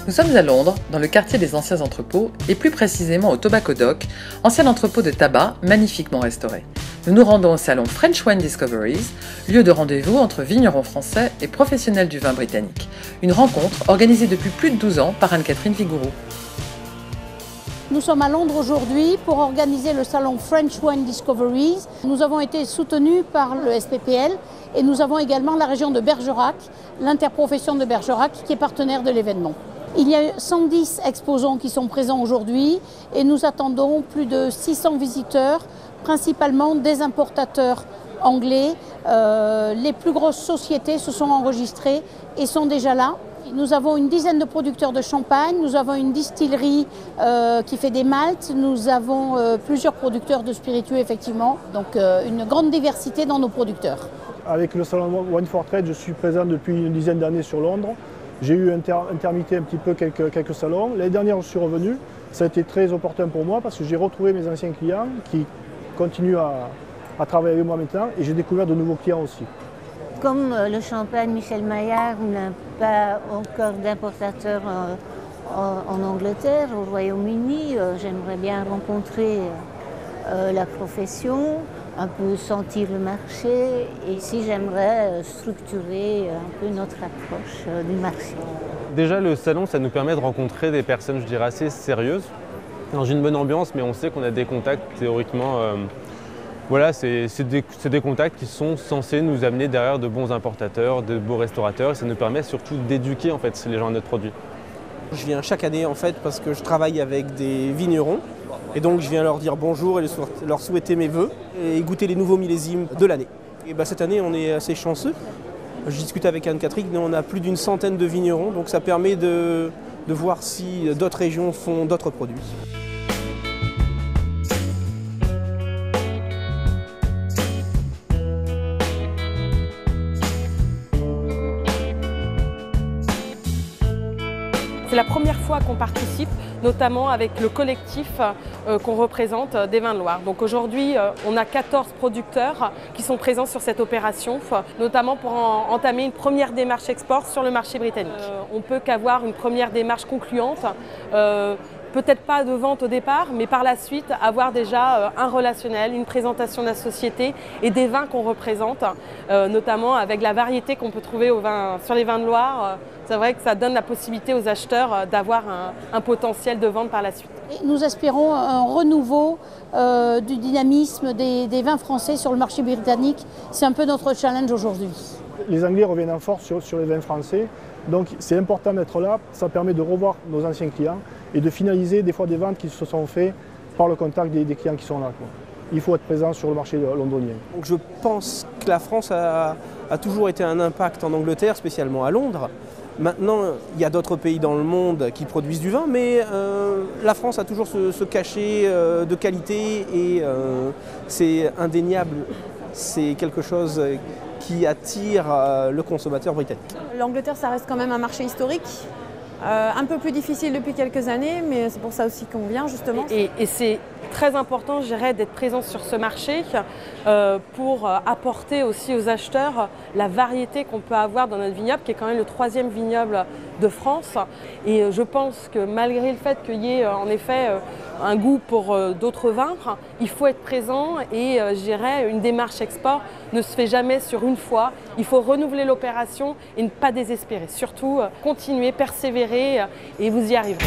Nous sommes à Londres, dans le quartier des anciens entrepôts, et plus précisément au Tobacco Dock, ancien entrepôt de tabac magnifiquement restauré. Nous nous rendons au salon French Wine Discoveries, lieu de rendez-vous entre vignerons français et professionnels du vin britannique. Une rencontre organisée depuis plus de 12 ans par Anne-Catherine Vigouroux. Nous sommes à Londres aujourd'hui pour organiser le salon French Wine Discoveries. Nous avons été soutenus par le SPPL et nous avons également la région de Bergerac, l'interprofession de Bergerac qui est partenaire de l'événement. Il y a 110 exposants qui sont présents aujourd'hui et nous attendons plus de 600 visiteurs, principalement des importateurs anglais. Les plus grosses sociétés se sont enregistrées et sont déjà là. Nous avons une dizaine de producteurs de champagne, nous avons une distillerie qui fait des maltes, nous avons plusieurs producteurs de spiritueux effectivement, donc une grande diversité dans nos producteurs. Avec le salon Wine for Trade, je suis présent depuis une dizaine d'années sur Londres. J'ai eu intermitté un petit peu quelques salons. L'année dernière, je suis revenu. Ça a été très opportun pour moi parce que j'ai retrouvé mes anciens clients qui continuent à travailler avec moi maintenant et j'ai découvert de nouveaux clients aussi. Comme le champagne Michel Maillard n'a pas encore d'importateur en Angleterre, au Royaume-Uni, j'aimerais bien rencontrer la profession, un peu sentir le marché et ici j'aimerais structurer un peu notre approche du marché. Déjà le salon, ça nous permet de rencontrer des personnes, je dirais, assez sérieuses, dans une bonne ambiance, mais on sait qu'on a des contacts théoriquement. Voilà, c'est des contacts qui sont censés nous amener derrière de bons importateurs, de beaux restaurateurs et ça nous permet surtout d'éduquer en fait, les gens à notre produit. Je viens chaque année en fait parce que je travaille avec des vignerons et donc je viens leur dire bonjour et leur souhaiter mes vœux et goûter les nouveaux millésimes de l'année. Et cette année on est assez chanceux. Je discute avec Anne-Catherine, on a plus d'une centaine de vignerons donc ça permet de voir si d'autres régions font d'autres produits. C'est la première fois qu'on participe, notamment avec le collectif qu'on représente des Vins de Loire. Donc aujourd'hui, on a 14 producteurs qui sont présents sur cette opération, notamment pour entamer une première démarche export sur le marché britannique. On ne peut qu'avoir une première démarche concluante. Peut-être pas de vente au départ, mais par la suite avoir déjà un relationnel, une présentation de la société et des vins qu'on représente, notamment avec la variété qu'on peut trouver sur les vins de Loire. C'est vrai que ça donne la possibilité aux acheteurs d'avoir un potentiel de vente par la suite. Nous espérons un renouveau du dynamisme des vins français sur le marché britannique. C'est un peu notre challenge aujourd'hui. Les Anglais reviennent en force sur les vins français, donc c'est important d'être là. Ça permet de revoir nos anciens clients et de finaliser des fois des ventes qui se sont faites par le contact des clients qui sont là. Il faut être présent sur le marché londonien. Donc je pense que la France a toujours été un impact en Angleterre, spécialement à Londres. Maintenant, il y a d'autres pays dans le monde qui produisent du vin, mais la France a toujours ce cachet de qualité et c'est indéniable. C'est quelque chose qui attire le consommateur britannique. L'Angleterre, ça reste quand même un marché historique. Un peu plus difficile depuis quelques années, mais c'est pour ça aussi qu'on vient justement. Et c'est très important, je dirais, d'être présent sur ce marché pour apporter aussi aux acheteurs la variété qu'on peut avoir dans notre vignoble, qui est quand même le 3e vignoble de France. Et je pense que malgré le fait qu'il y ait en effet un goût pour d'autres vins, il faut être présent et je dirais une démarche export ne se fait jamais sur une fois. Il faut renouveler l'opération et ne pas désespérer. Surtout continuer, persévérer et vous y arriverez.